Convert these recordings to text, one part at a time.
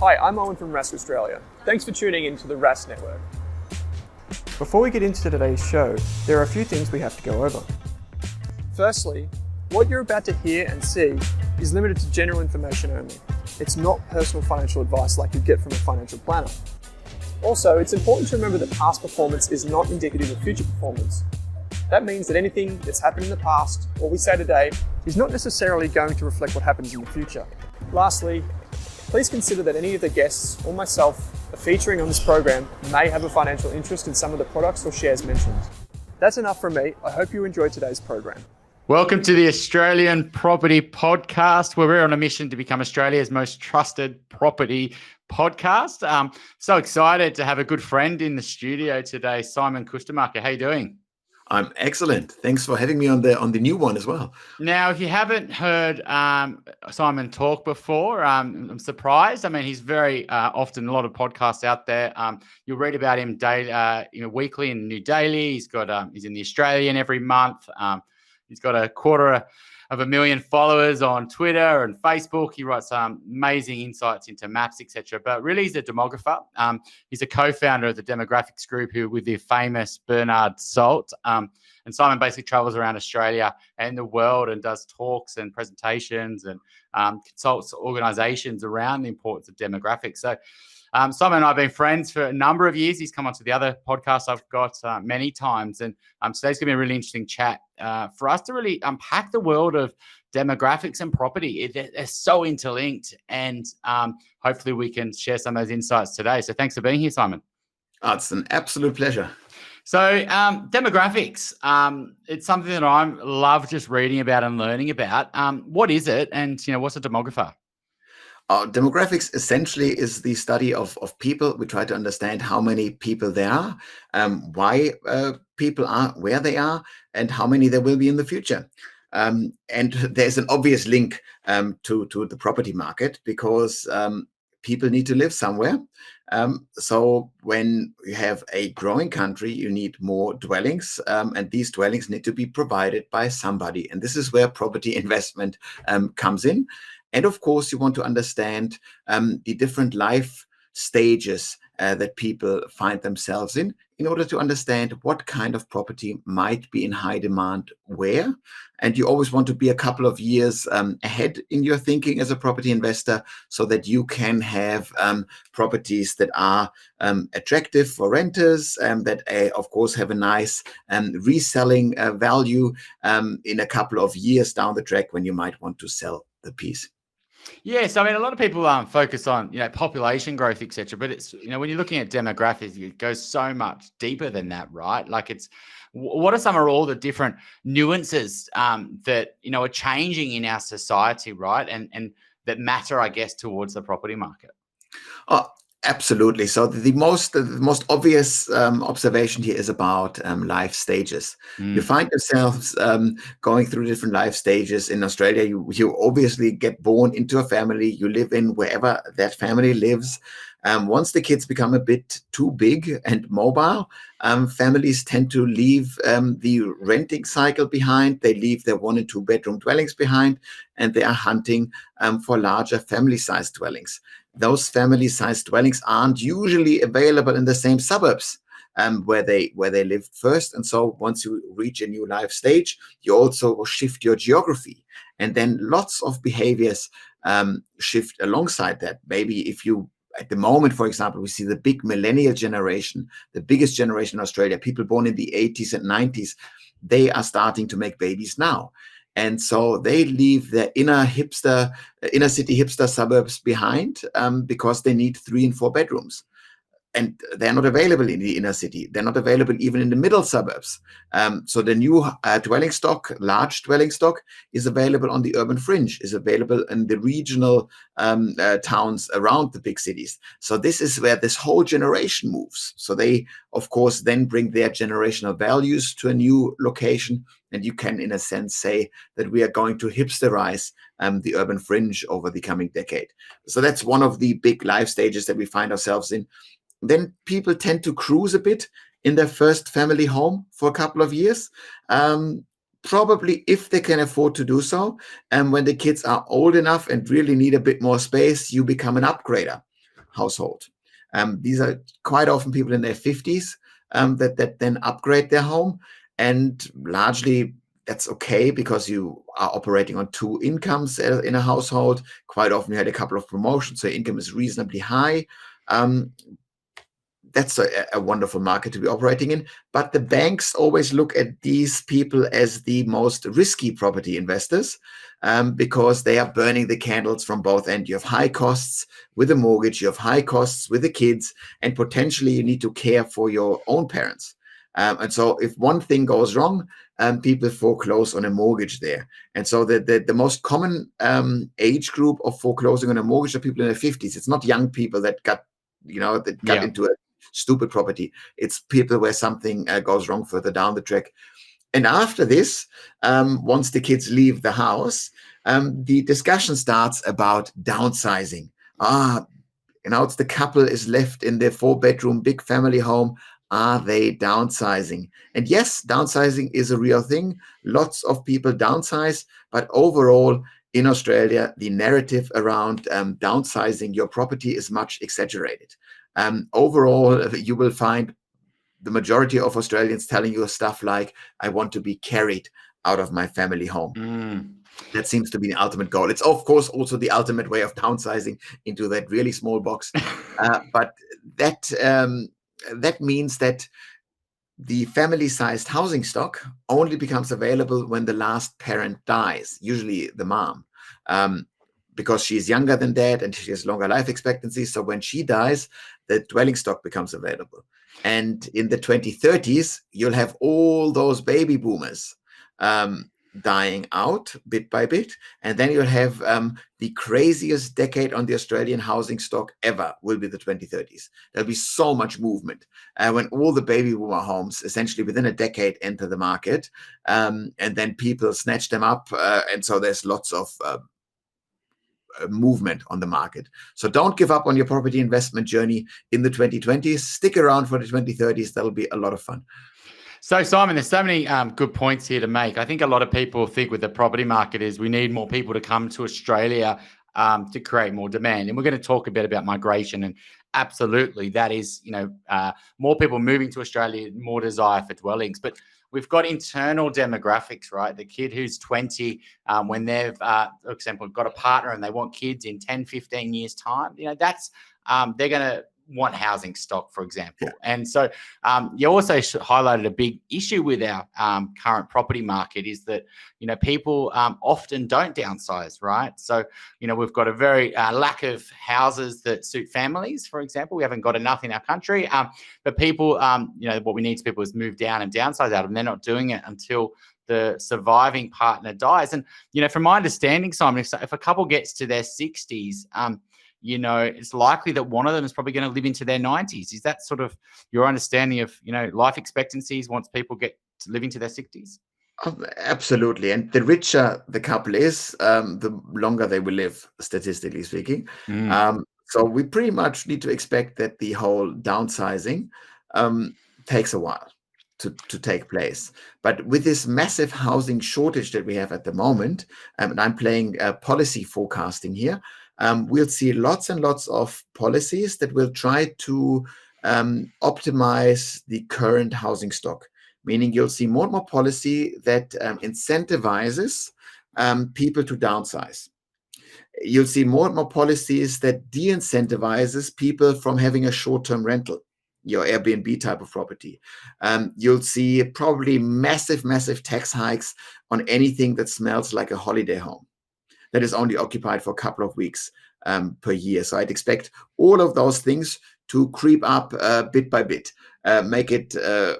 Hi, I'm Owen from Rask Australia. Thanks for tuning in to the Rask Network. Before we get into today's show, there are a few things we have to go over. Firstly, what you're about to hear and see is limited to general information only. It's not personal financial advice like you get from a financial planner. Also, it's important to remember that past performance is not indicative of future performance. That means that anything that's happened in the past, or we say today, is not necessarily going to reflect what happens in the future. Lastly, please consider that any of the guests or myself are featuring on this program may have a financial interest in some of the products or shares mentioned. That's enough from me. I hope you enjoyed today's program. Welcome to the Australian Property Podcast, where we're on a mission to become Australia's most trusted property podcast. So excited to have a good friend in the studio today, Simon Kuestenmacher. How you doing? I'm excellent. Thanks for having me on the new one as well. Now, if you haven't heard Simon talk before, I'm surprised. I mean, he's very often a lot of podcasts out there. You'll read about him daily, weekly in New Daily. He's in the Australian every month. He's got 250,000 followers on Twitter and Facebook. He writes amazing insights into maps, etc. But really, he's a demographer. He's a co-founder of the Demographics group, with the famous Bernard Salt. And Simon basically travels around Australia and the world and does talks and presentations and consults organisations around the importance of demographics. So Simon and I have been friends for a number of years. He's come onto the other podcasts I've got many times. And today's going to be a really interesting chat for us to really unpack the world of demographics and property. They're so interlinked, and hopefully we can share some of those insights today. So thanks for being here, Simon. Oh, it's an absolute pleasure. So demographics, it's something that I love just reading about and learning about. What is it, and what's a demographer? Demographics essentially is the study of people. We try to understand how many people there are, why people are where they are, and how many there will be in the future. And there's an obvious link to the property market, because people need to live somewhere. So when you have a growing country, you need more dwellings, and these dwellings need to be provided by somebody. And this is where property investment comes in. And of course, you want to understand the different life stages that people find themselves in order to understand what kind of property might be in high demand where. And you always want to be a couple of years ahead in your thinking as a property investor, so that you can have properties that are attractive for renters, that of course have a nice reselling value in a couple of years down the track when you might want to sell the piece. Yes, I mean, a lot of people focus on population growth, etc. But it's when you're looking at demographics, it goes so much deeper than that, right? Like, what are some of all the different nuances that are changing in our society, right? And that matter, I guess, towards the property market. Oh, absolutely. So the most obvious observation here is about life stages. You find yourselves going through different life stages. In Australia, you obviously get born into a family. You live in wherever that family lives. Once the kids become a bit too big and mobile, families tend to leave the renting cycle behind. They leave their 1 and 2 bedroom dwellings behind, and they are hunting for larger family-sized dwellings. Those family-sized dwellings aren't usually available in the same suburbs where they lived first. And so once you reach a new life stage, you also shift your geography. And then lots of behaviors shift alongside that. Maybe if you, at the moment, for example, we see the big millennial generation, the biggest generation in Australia, people born in the 80s and 90s, they are starting to make babies now. And so they leave their inner city hipster suburbs behind because they need 3 and 4 bedrooms. And they're not available in the inner city. They're not available even in the middle suburbs. So the new dwelling stock, large dwelling stock, is available on the urban fringe, is available in the regional towns around the big cities. So this is where this whole generation moves. So they, of course, then bring their generational values to a new location. And you can, in a sense, say that we are going to hipsterize the urban fringe over the coming decade. So that's one of the big life stages that we find ourselves in. Then people tend to cruise a bit in their first family home for a couple of years, probably if they can afford to do so. And when the kids are old enough and really need a bit more space, you become an upgrader. household. These are quite often people in their 50s that then upgrade their home, and largely that's okay because you are operating on 2 incomes in a household. Quite often you had a couple of promotions, so income is reasonably high. That's a wonderful market to be operating in. But the banks always look at these people as the most risky property investors because they are burning the candles from both ends. You have high costs with a mortgage, you have high costs with the kids, and potentially you need to care for your own parents. And so if one thing goes wrong, people foreclose on a mortgage there. And so the most common age group of foreclosing on a mortgage are people in their 50s. It's not young people that got into a stupid property. It's people where something goes wrong further down the track. And after this, once the kids leave the house, the discussion starts about downsizing. It's the couple is left in their 4-bedroom big family home. Are they downsizing? And yes, downsizing is a real thing. Lots of people downsize, but overall in Australia, the narrative around downsizing your property is much exaggerated. Overall, you will find the majority of Australians telling you stuff like, I want to be carried out of my family home. That seems to be the ultimate goal. It's, of course, also the ultimate way of downsizing into that really small box. But that means that the family-sized housing stock only becomes available when the last parent dies, usually the mom, because she's younger than dad and she has longer life expectancy. So when she dies, the dwelling stock becomes available. And in the 2030s, you'll have all those baby boomers dying out bit by bit. And then you'll have the craziest decade on the Australian housing stock ever will be the 2030s. There'll be so much movement when all the baby boomer homes essentially within a decade enter the market, and then people snatch them up. And so there's lots of movement on the market. So don't give up on your property investment journey in the 2020s. Stick around for the 2030s. That'll be a lot of fun. So, Simon, there's so many good points here to make. I think a lot of people think with the property market is we need more people to come to Australia to create more demand. And we're going to talk a bit about migration, and absolutely that is, more people moving to Australia, more desire for dwellings. But we've got internal demographics, right? The kid who's 20, when they've, for example, got a partner and they want kids in 10, 15 years time, that's they're going to want housing stock, for example. And so you also highlighted a big issue with our current property market is that, people often don't downsize, right? So, we've got a very lack of houses that suit families, for example. We haven't got enough in our country. But people, what we need to people is move down and downsize out, and they're not doing it until the surviving partner dies. And, from my understanding, Simon, if a couple gets to their 60s, it's likely that one of them is probably going to live into their 90s. Is that sort of your understanding of, life expectancies once people get to live into their 60s? Absolutely. And the richer the couple is, the longer they will live, statistically speaking. So we pretty much need to expect that the whole downsizing takes a while to take place. But with this massive housing shortage that we have at the moment, and I'm playing policy forecasting here, we'll see lots and lots of policies that will try to optimize the current housing stock, meaning you'll see more and more policy that incentivizes people to downsize. You'll see more and more policies that de-incentivizes people from having a short-term rental, your Airbnb type of property. You'll see probably massive tax hikes on anything that smells like a holiday home that is only occupied for a couple of weeks per year. So I'd expect all of those things to creep up bit by bit, make it a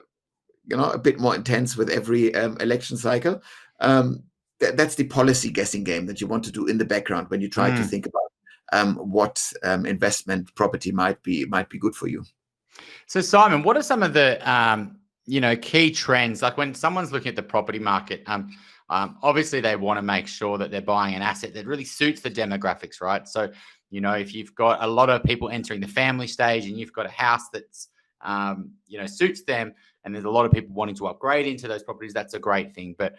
bit more intense with every election cycle. That's the policy guessing game that you want to do in the background when you try to think about what investment property might be good for you. So, Simon, what are some of the key trends? Like when someone's looking at the property market, obviously they want to make sure that they're buying an asset that really suits the demographics, right? So, if you've got a lot of people entering the family stage and you've got a house that's suits them, and there's a lot of people wanting to upgrade into those properties, that's a great thing. But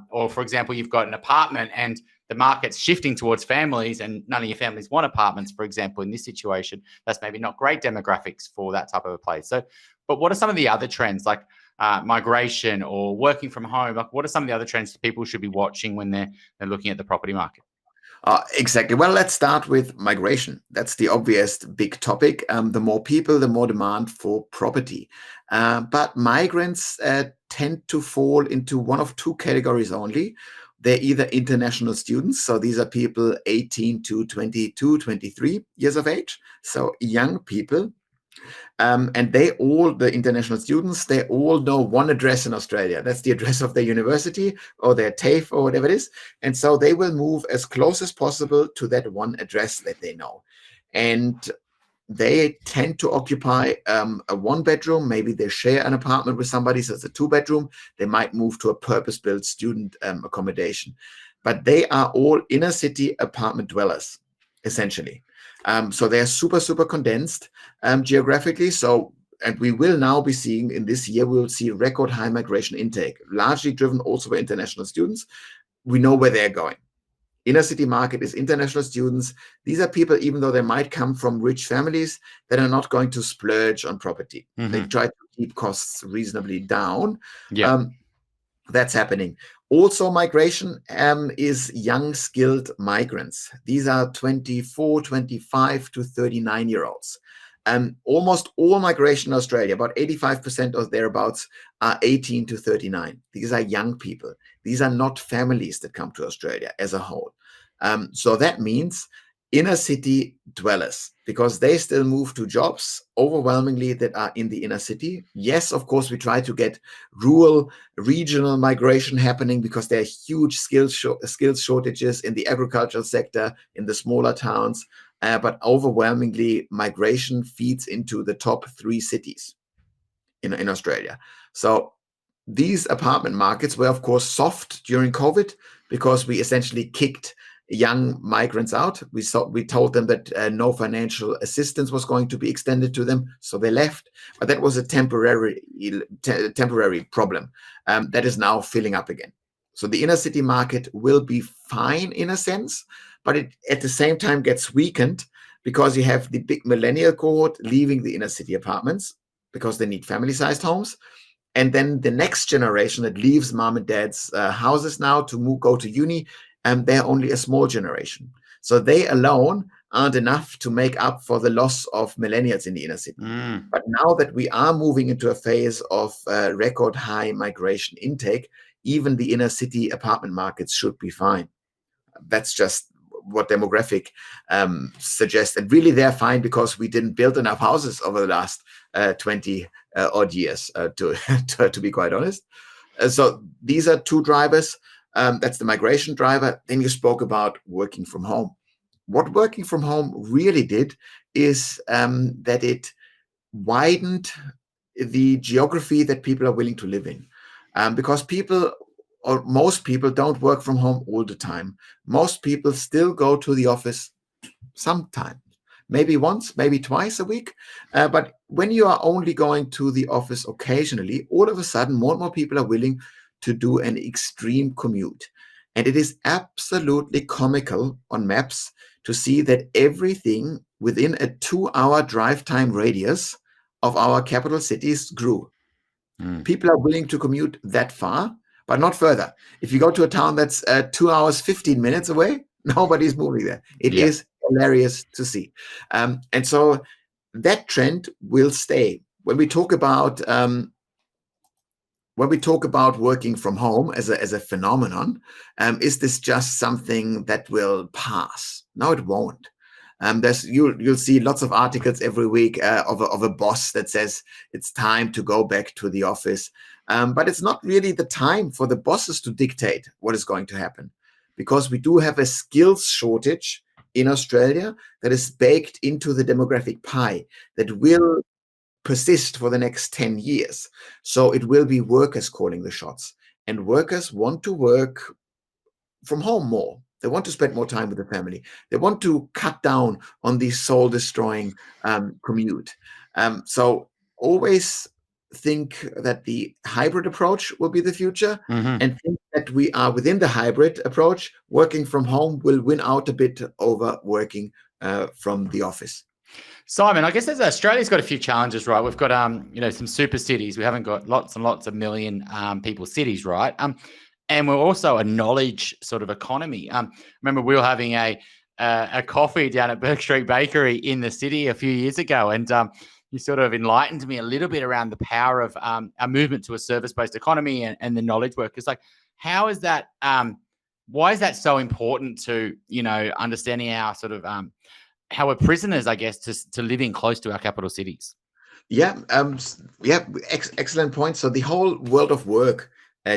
or for example, you've got an apartment and the market's shifting towards families and none of your families want apartments, for example, in this situation, that's maybe not great demographics for that type of a place. So, but what are some of the other trends like migration or working from home? Like, what are some of the other trends people should be watching when they're looking at the property market? Exactly. Well, let's start with migration. That's the obvious big topic. The more people, the more demand for property. But migrants tend to fall into one of two categories only. They're either international students, so these are people 18 to 22, 23 years of age, so young people. And the international students, they all know one address in Australia. That's the address of their university or their TAFE or whatever it is. And so they will move as close as possible to that one address that they know. And they tend to occupy a one-bedroom. Maybe they share an apartment with somebody, so it's a two-bedroom. They might move to a purpose-built student accommodation. But they are all inner-city apartment dwellers, essentially. So they're super, super condensed geographically. So, and we will now be seeing in this year, we will see record high migration intake, largely driven also by international students. We know where they're going. Inner city market is international students. These are people, even though they might come from rich families, that are not going to splurge on property. Mm-hmm. They try to keep costs reasonably down. Yeah. That's happening. Also, migration is young, skilled migrants. These are 24, 25 to 39-year-olds. Almost all migration in Australia, about 85% or thereabouts, are 18 to 39. These are young people. These are not families that come to Australia as a whole. So that means inner city dwellers, because they still move to jobs overwhelmingly that are in the inner city. Yes, of course, we try to get rural, regional migration happening because there are huge skills shortages in the agricultural sector, in the smaller towns. But overwhelmingly, migration feeds into the top 3 cities in Australia. So these apartment markets were, of course, soft during COVID because we essentially kicked young migrants out. We told them that no financial assistance was going to be extended to them, so they left. But that was a temporary problem that is now filling up again. So the inner city market will be fine in a sense, but it at the same time gets weakened because you have the big millennial cohort leaving the inner city apartments because they need family-sized homes. And then the next generation that leaves mom and dad's houses now to go to uni, they're only a small generation. So they alone aren't enough to make up for the loss of millennials in the inner city. But now that we are moving into a phase of record high migration intake, even the inner city apartment markets should be fine. That's just what Demographic suggests. And really, they're fine because we didn't build enough houses over the last 20 odd years, to be quite honest. So these are two drivers. That's the migration driver. Then you spoke about working from home. What working from home really did is that it widened the geography that people are willing to live in. Because most people don't work from home all the time. Most people still go to the office sometime, maybe once, maybe twice a week. But when you are only going to the office occasionally, all of a sudden, more and more people are willing to do an extreme commute. And it is absolutely comical on maps to see that everything within a 2-hour drive time radius of our capital cities grew. People are willing to commute that far, but not further. If you go to a town that's 2 hours, 15 minutes away, nobody's moving there. It is hilarious to see. And so that trend will stay. When we talk about working from home as a phenomenon, is this just something that will pass? No, it won't. You'll see lots of articles every week of a boss that says it's time to go back to the office. But it's not really the time for the bosses to dictate what is going to happen, because we do have a skills shortage in Australia that is baked into the demographic pie that will persist for the next 10 years. So it will be workers calling the shots, and workers want to work from home more. They want to spend more time with the family. They want to cut down on the soul-destroying commute. So always think that the hybrid approach will be the future, Mm-hmm. and think that we are within the hybrid approach. Working from home will win out a bit over working from the office. Simon, I guess Australia's got a few challenges, right? We've got some super cities. We haven't got lots and lots of million people cities, right? And we're also a knowledge sort of economy. Remember we were having a coffee down at Burke Street Bakery in the city a few years ago, and you sort of enlightened me a little bit around the power of our movement to a service-based economy and the knowledge workers. Like, how is that? Why is that so important to understanding our sort of how we're prisoners, I guess, to living close to our capital cities? Yeah, excellent point. So the whole world of work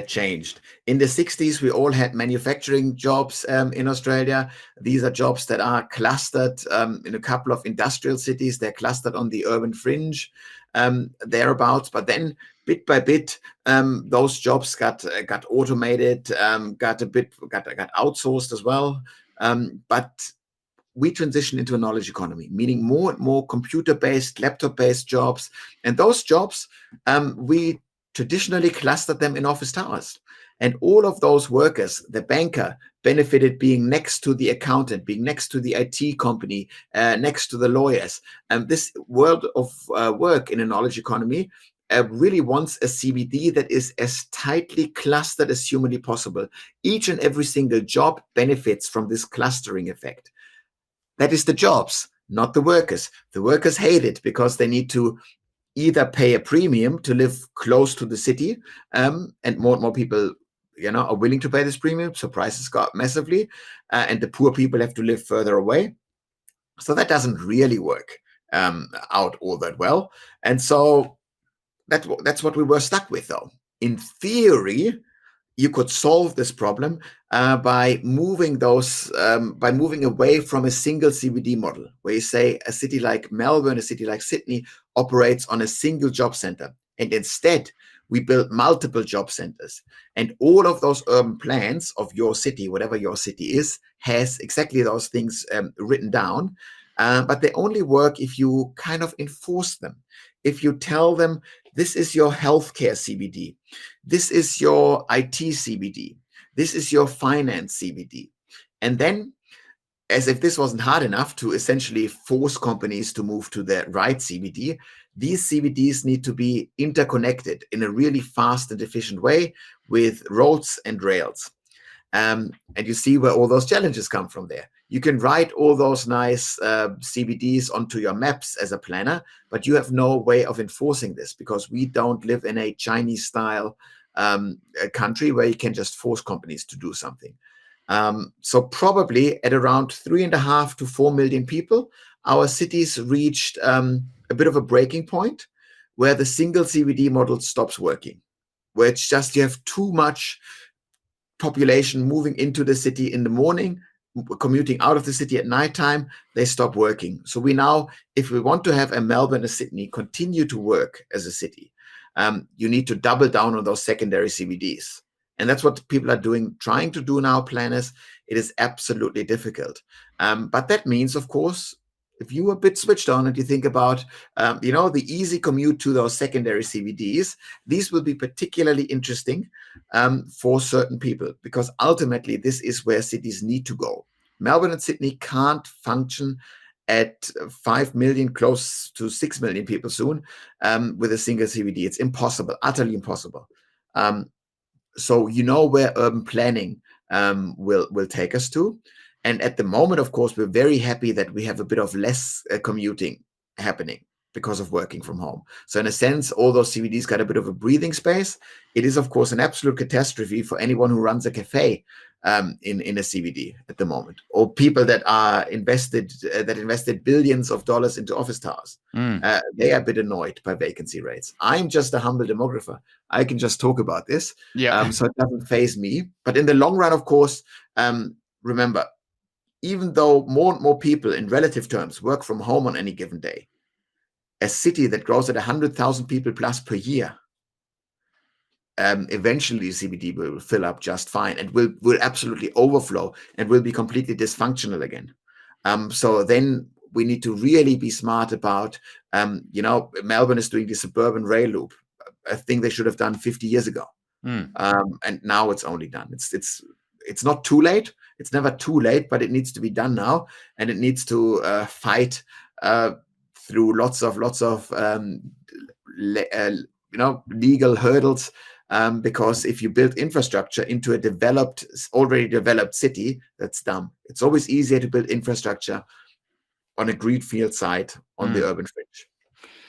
changed. In the 60s, we all had manufacturing jobs in Australia. These are jobs that are clustered in a couple of industrial cities. They're clustered on the urban fringe thereabouts. But then, bit by bit, those jobs got automated, got outsourced as well. But we transition into a knowledge economy, meaning more and more computer-based, laptop-based jobs. And those jobs, we traditionally clustered them in office towers. And all of those workers, the banker, benefited being next to the accountant, being next to the IT company, next to the lawyers. And this world of work in a knowledge economy really wants a CBD that is as tightly clustered as humanly possible. Each and every single job benefits from this clustering effect. That is the jobs, not the workers. The workers hate it because they need to either pay a premium to live close to the city, and more and more people, are willing to pay this premium. So prices go up massively, and the poor people have to live further away. So that doesn't really work out all that well. And so that's what we were stuck with, though. In theory, you could solve this problem by moving away from a single CBD model, where you say a city like Melbourne, a city like Sydney operates on a single job center. And instead, we build multiple job centers. And all of those urban plans of your city, whatever your city is, has exactly those things written down. But they only work if you kind of enforce them. If you tell them, this is your healthcare CBD, this is your IT CBD, this is your finance CBD. And then, as if this wasn't hard enough to essentially force companies to move to the right CBD, these CBDs need to be interconnected in a really fast and efficient way with roads and rails. And you see where all those challenges come from there. You can write all those nice CBDs onto your maps as a planner, but you have no way of enforcing this because we don't live in a Chinese-style country where you can just force companies to do something. So probably at around 3.5 to 4 million people, our cities reached a bit of a breaking point where the single CBD model stops working, where it's just you have too much population moving into the city in the morning, commuting out of the city at nighttime, they stop working. So we now, if we want to have a Melbourne, a Sydney continue to work as a city, you need to double down on those secondary CBDs. And that's what people are doing, trying to do now, planners. It is absolutely difficult. But that means, of course, if you are a bit switched on and you think about, the easy commute to those secondary CBDs, these will be particularly interesting for certain people, because ultimately this is where cities need to go. Melbourne and Sydney can't function at 5 million, close to 6 million people soon with a single CBD. It's impossible, utterly impossible. So where urban planning will take us to. And at the moment, of course, we're very happy that we have a bit of less commuting happening because of working from home. So in a sense, all those CBDs got a bit of a breathing space. It is, of course, an absolute catastrophe for anyone who runs a cafe in a CBD at the moment, or people that are invested billions of dollars into office towers. They are a bit annoyed by vacancy rates. I'm just a humble demographer. I can just talk about this. So it doesn't faze me. But in the long run, of course, remember, even though more and more people in relative terms work from home on any given day, a city that grows at 100,000 people plus per year, eventually CBD will fill up just fine and will absolutely overflow and will be completely dysfunctional again. So then we need to really be smart about, Melbourne is doing the suburban rail loop. a thing they should have done 50 years ago. And now it's only done. It's not too late. It's never too late, but it needs to be done now, and it needs to fight through lots of legal hurdles. Because if you build infrastructure into a already developed city, that's dumb. It's always easier to build infrastructure on a greenfield site on the urban fringe.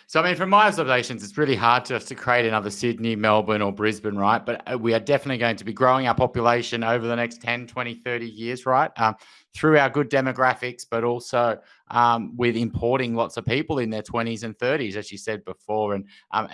So, I mean, from my observations, it's really hard to us to create another Sydney, Melbourne or Brisbane, right? But we are definitely going to be growing our population over the next 10, 20, 30 years, right? Through our good demographics, but also with importing lots of people in their 20s and 30s, as you said before, and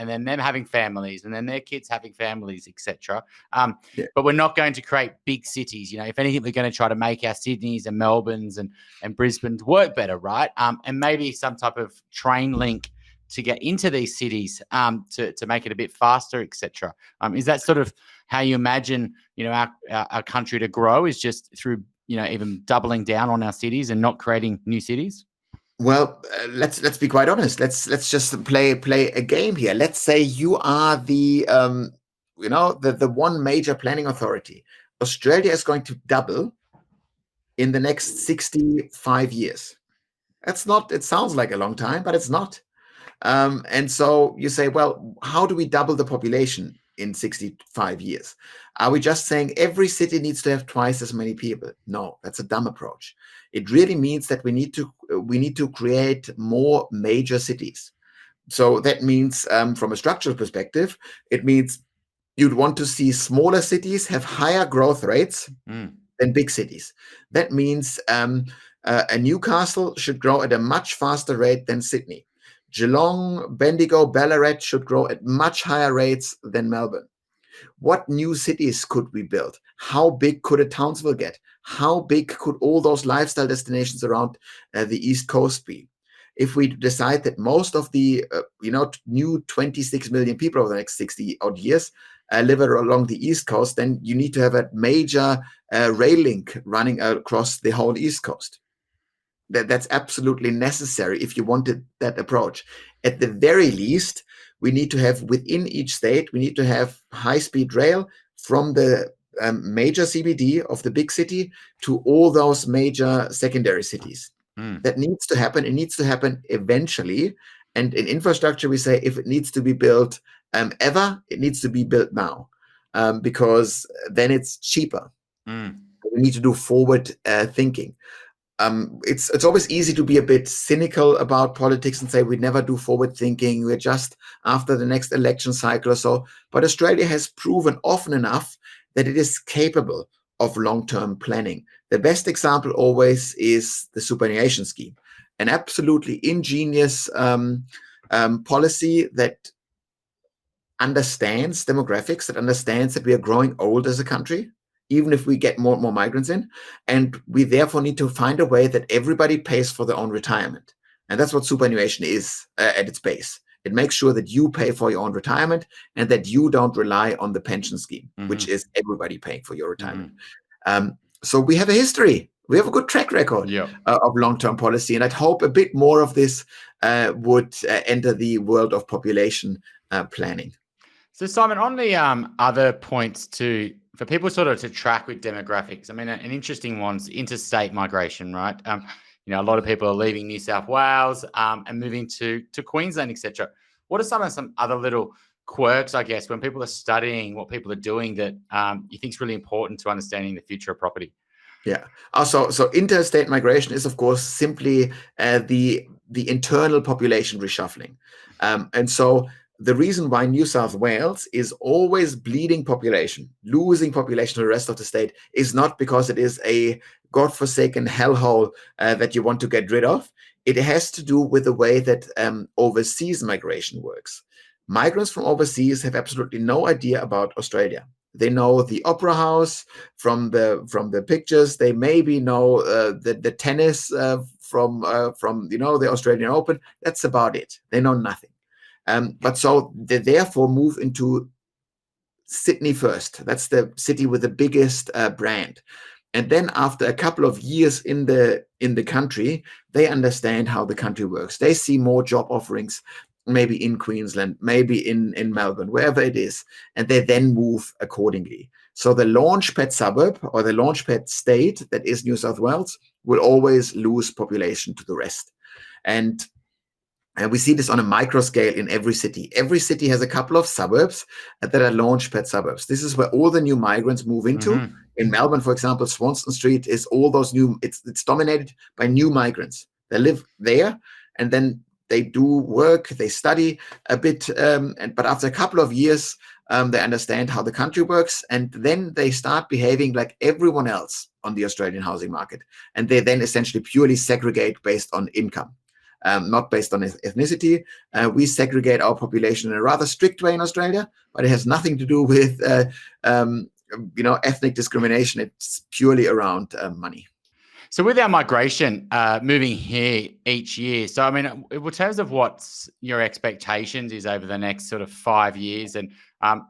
then them having families, and then their kids having families, etc. But we're not going to create big cities. You know, if anything, we're going to try to make our Sydneys and Melbournes and Brisbanes work better, right? And maybe some type of train link to get into these cities, to make it a bit faster, etc. Is that sort of how you imagine, you know, our country to grow, is just through, you know, even doubling down on our cities and not creating new cities? Well, let's be quite honest. Let's just play a game here. Let's say you are the one major planning authority. Australia is going to double in the next 65 years. It sounds like a long time, but it's not. And so you say, well, how do we double the population in 65 years? Are we just saying every city needs to have twice as many people? No, that's a dumb approach. It really means that we need to create more major cities. So that means, from a structural perspective, it means you'd want to see smaller cities have higher growth rates than big cities. That means a Newcastle should grow at a much faster rate than Sydney. Geelong, Bendigo, Ballarat should grow at much higher rates than Melbourne. What new cities could we build? How big could a Townsville get? How big could all those lifestyle destinations around the East Coast be? If we decide that most of the new 26 million people over the next 60 odd years live along the East Coast, then you need to have a major rail link running across the whole East Coast. That's absolutely necessary if you wanted that approach. At the very least, we need to have within each state, we need to have high-speed rail from the major CBD of the big city to all those major secondary cities. That needs to happen. It needs to happen eventually. And in infrastructure, we say if it needs to be built ever, it needs to be built now, because then it's cheaper. We need to do forward thinking. It's always easy to be a bit cynical about politics and say we never do forward thinking. We're just after the next election cycle or so. But Australia has proven often enough that it is capable of long-term planning. The best example always is the superannuation scheme, an absolutely ingenious policy that understands demographics, that understands that we are growing old as a country, even if we get more and more migrants in. And we therefore need to find a way that everybody pays for their own retirement. And that's what superannuation is at its base. It makes sure that you pay for your own retirement and that you don't rely on the pension scheme, which is everybody paying for your retirement. So we have a history. We have a good track record of long-term policy. And I'd hope a bit more of this would enter the world of population planning. So Simon, on the other points too, for people sort of to track with demographics, I mean, an interesting one's interstate migration, right? A lot of people are leaving New South Wales and moving to Queensland, etc. What are some other little quirks, I guess, when people are studying what people are doing that you think is really important to understanding the future of property? Yeah. So interstate migration is, of course, simply the internal population reshuffling. And so the reason why New South Wales is always bleeding population, losing population to the rest of the state, is not because it is a godforsaken hellhole that you want to get rid of. It has to do with the way that overseas migration works. Migrants from overseas have absolutely no idea about Australia. They know the Opera House from the pictures. They maybe know the tennis from the Australian Open. That's about it. They know nothing. But so they therefore move into Sydney first. That's the city with the biggest brand. And then after a couple of years in the country, they understand how the country works. They see more job offerings maybe in Queensland, maybe in Melbourne, wherever it is, and they then move accordingly. So the launchpad suburb or the launchpad state that is New South Wales will always lose population to the rest. And we see this on a micro scale in every city. Every city has a couple of suburbs that are launchpad suburbs. This is where all the new migrants move into. In Melbourne, for example, Swanston Street is all those new, it's dominated by new migrants. They live there and then they do work, they study a bit, but after a couple of years, they understand how the country works, and then they start behaving like everyone else on the Australian housing market. And they then essentially purely segregate based on income. Not based on ethnicity. We segregate our population in a rather strict way in Australia, but it has nothing to do with ethnic discrimination. It's purely around money. So with our migration moving here each year, so I mean, in terms of what's your expectations is over the next sort of 5 years, and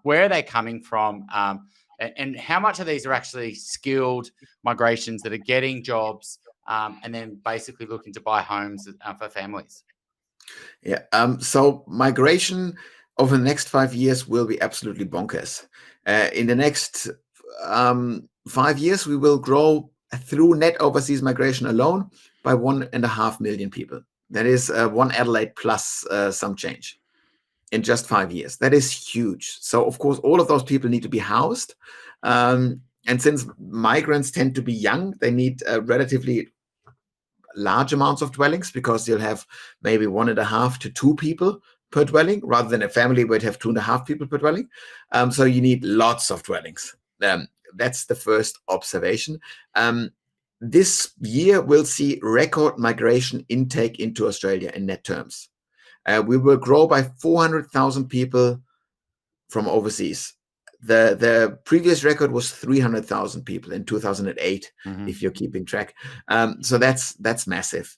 where are they coming from, and how much of these are actually skilled migrations that are getting jobs and then basically looking to buy homes for families? Yeah. So migration over the next 5 years will be absolutely bonkers. In the next 5 years, we will grow through net overseas migration alone by 1.5 million people. That is one Adelaide plus some change in just 5 years. That is huge. So of course, all of those people need to be housed. And since migrants tend to be young, they need relatively large amounts of dwellings, because you'll have maybe 1.5 to 2 people per dwelling, rather than a family where you'd have 2.5 people per dwelling. So you need lots of dwellings. That's the first observation. This year we'll see record migration intake into Australia in net terms. We will grow by 400,000 people from overseas. The previous record was 300,000 people in 2008, if you're keeping track. So that's massive.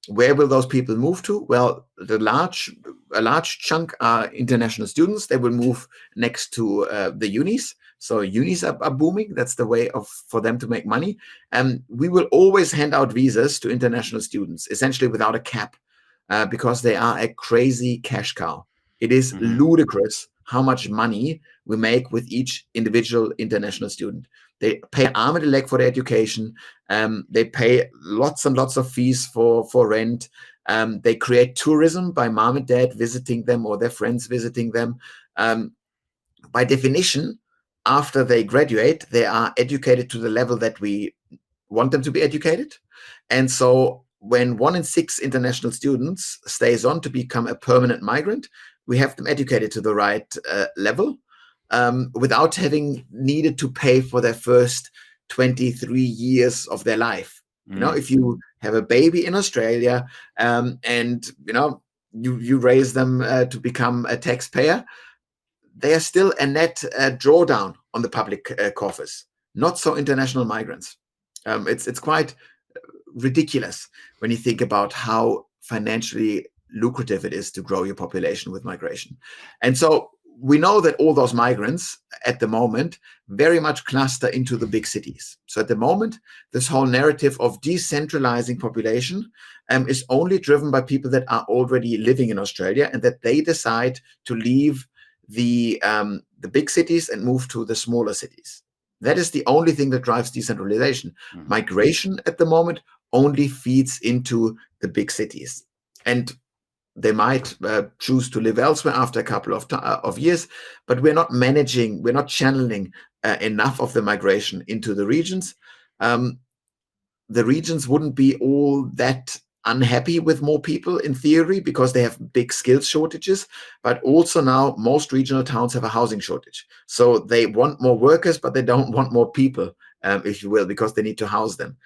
Where will those people move to? Well, a large chunk are international students. They will move next to the unis. So unis are booming. That's the way for them to make money. We will always hand out visas to international students, essentially without a cap, because they are a crazy cash cow. It is ludicrous how much money we make with each individual international student. They pay an arm and a leg for their education. They pay lots and lots of fees for rent. They create tourism by mom and dad visiting them or their friends visiting them. By definition, after they graduate, they are educated to the level that we want them to be educated. And so when 1 in 6 international students stays on to become a permanent migrant, we have them educated to the right level without having needed to pay for their first 23 years of their life. You know, if you have a baby in Australia and you raise them to become a taxpayer, they are still a net drawdown on the public coffers. Not so international migrants. It's quite ridiculous when you think about how financially lucrative it is to grow your population with migration. And so we know that all those migrants at the moment very much cluster into the big cities. So at the moment, this whole narrative of decentralizing population is only driven by people that are already living in Australia, and that they decide to leave the big cities and move to the smaller cities. That is the only thing that drives decentralization. Migration at the moment only feeds into the big cities. And they might choose to live elsewhere after a couple of years, but we're not channeling enough of the migration into the regions. The regions wouldn't be all that unhappy with more people in theory, because they have big skills shortages, but also now most regional towns have a housing shortage. So they want more workers, but they don't want more people, if you will, because they need to house them.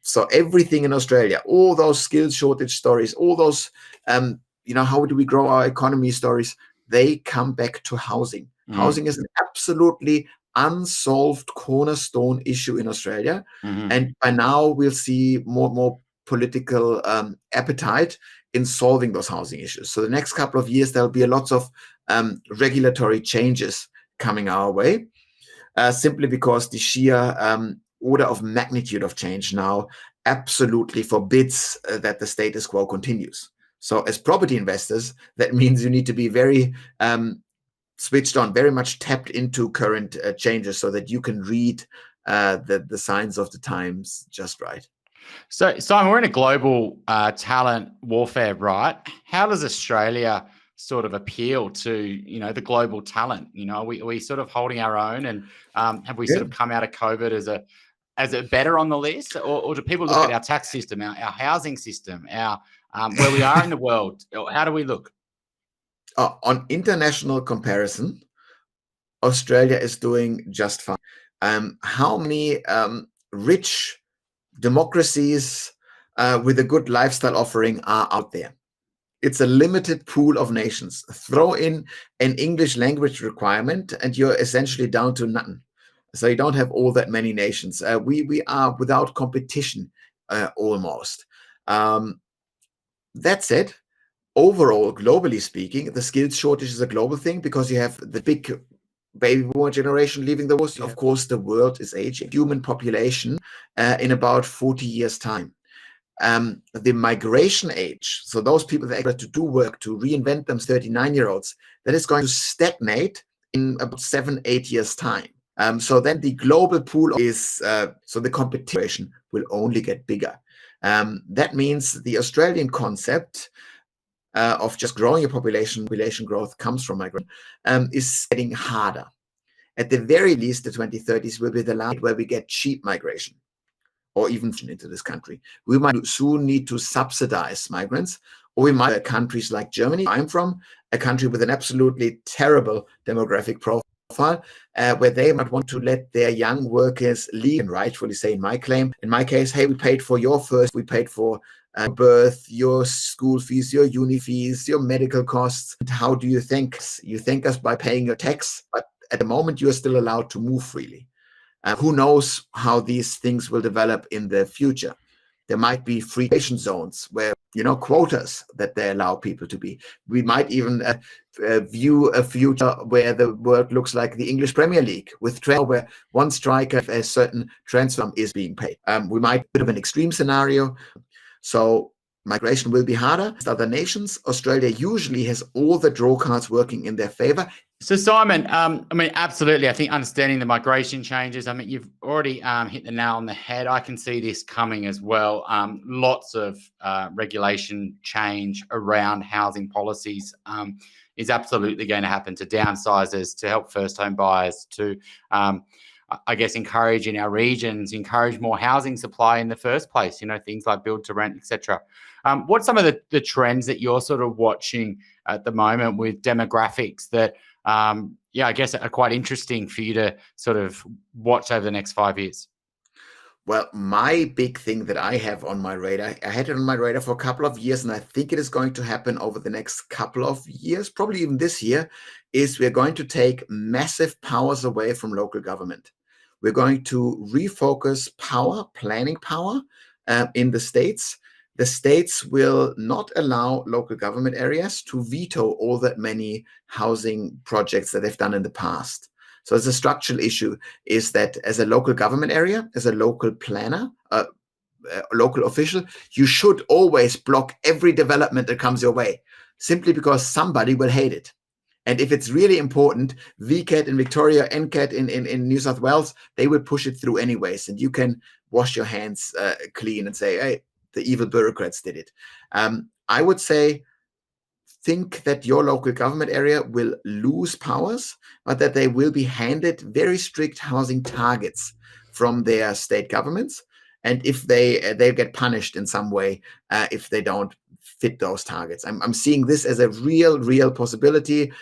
So everything in Australia, all those skills shortage stories, all those, how do we grow our economy stories, they come back to housing. Housing is an absolutely unsolved cornerstone issue in Australia. And by now we'll see more political appetite in solving those housing issues. So the next couple of years, there'll be lots of regulatory changes coming our way, simply because the sheer order of magnitude of change now absolutely forbids that the status quo continues. So as property investors, that means you need to be very switched on, very much tapped into current changes so that you can read the signs of the times just right. So, Simon, we're in a global talent warfare, right? How does Australia sort of appeal to, the global talent? Are we sort of holding our own, and have we sort of come out of COVID as a better on the list, or do people look at our tax system, our housing system, our where we are in the world? How do we look? On international comparison, Australia is doing just fine. How many rich democracies with a good lifestyle offering are out there? It's a limited pool of nations. Throw in an English language requirement and you're essentially down to nothing. So you don't have all that many nations. We are without competition almost. That said, overall, globally speaking, the skills shortage is a global thing because you have the big baby boomer generation leaving the world. Of course, the world is aging. Human population in about 40 years' time. The migration age, so those people that are able to do work, to reinvent them, 39-year-olds, that is going to stagnate in about 7-8 years' time. So then the global pool is, so the competition will only get bigger. That means the Australian concept of just growing your population growth comes from migration, is getting harder. At the very least, the 2030s will be the last where we get cheap migration, or even into this country. We might soon need to subsidize migrants, or we might, countries like Germany, I'm from, a country with an absolutely terrible demographic profile, where they might want to let their young workers leave and rightfully say, in my case, hey, we paid for your first, we paid for birth, your school fees, your uni fees, your medical costs. And how do you thank us? You thank us by paying your tax, but at the moment you are still allowed to move freely. Who knows how these things will develop in the future? There might be free trade zones where, quotas that they allow people to be. We might even view a future where the world looks like the English Premier League, with where one striker, a certain transfer is being paid. We might have a bit of an extreme scenario. So migration will be harder as other nations. Australia usually has all the draw cards working in their favor. So, Simon, absolutely. I think understanding the migration changes, you've already hit the nail on the head. I can see this coming as well. Lots of regulation change around housing policies is absolutely going to happen, to downsizers, to help first home buyers, to encourage in our regions, encourage more housing supply in the first place, things like build to rent, etc. What's some of the trends that you're sort of watching at the moment with demographics that, are quite interesting for you to sort of watch over the next 5 years? Well, my big thing that I have on my radar, I had it on my radar for a couple of years, and I think it is going to happen over the next couple of years, probably even this year, is we're going to take massive powers away from local government. We're going to refocus planning power in the states. The states will not allow local government areas to veto all that many housing projects that they've done in the past. So as a structural issue is that as a local government area, as a local planner, a local official, you should always block every development that comes your way, simply because somebody will hate it. And if it's really important, VCAT in Victoria, NCAT in New South Wales, they will push it through anyways. And you can wash your hands clean and say, hey, the evil bureaucrats did it. I would say, think that your local government area will lose powers, but that they will be handed very strict housing targets from their state governments. And if they get punished in some way if they don't fit those targets. I'm seeing this as a real possibility.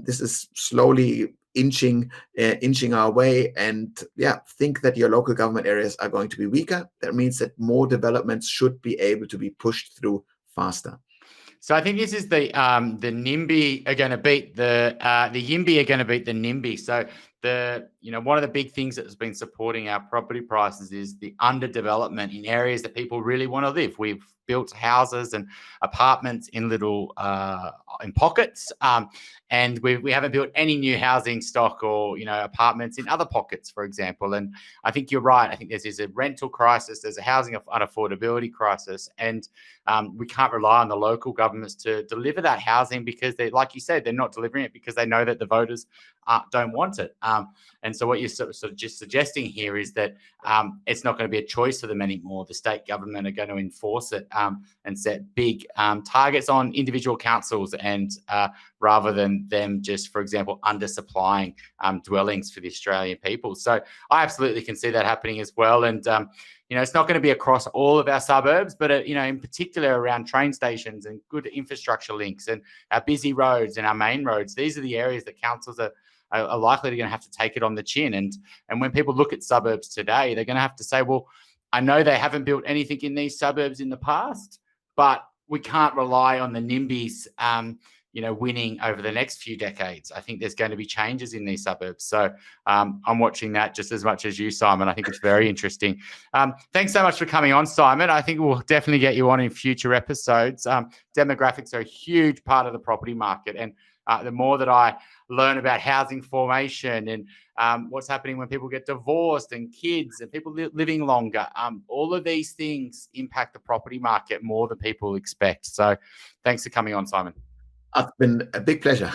This is slowly inching our way, and think that your local government areas are going to be weaker. That means that more developments should be able to be pushed through faster. So I think this is the NIMBY are going to beat the YIMBY are going to beat the NIMBY. So one of the big things that has been supporting our property prices is the underdevelopment in areas that people really want to live. We've built houses and apartments in little in pockets, and we haven't built any new housing stock or apartments in other pockets, for example. And I think you're right. I think there's a rental crisis, there's a housing unaffordability crisis, and we can't rely on the local governments to deliver that housing because they, like you said, they're not delivering it because they know that the voters don't want it. And so what you're sort of just suggesting here is that it's not going to be a choice for them anymore. The state government are going to enforce it and set big targets on individual councils, and rather than them just, for example, undersupplying dwellings for the Australian people. So I absolutely can see that happening as well. And it's not going to be across all of our suburbs, but in particular around train stations and good infrastructure links and our busy roads and our main roads. These are the areas that councils are likely going to have to take it on the chin. And when people look at suburbs today, they're going to have to say, well, I know they haven't built anything in these suburbs in the past, but we can't rely on the NIMBYs, winning over the next few decades. I think there's going to be changes in these suburbs. So I'm watching that just as much as you, Simon. I think it's very interesting. Thanks so much for coming on, Simon. I think we'll definitely get you on in future episodes. Demographics are a huge part of the property market. And the more that I learn about housing formation and what's happening when people get divorced and kids and people living longer, all of these things impact the property market more than people expect. So thanks for coming on, Simon. It's been a big pleasure.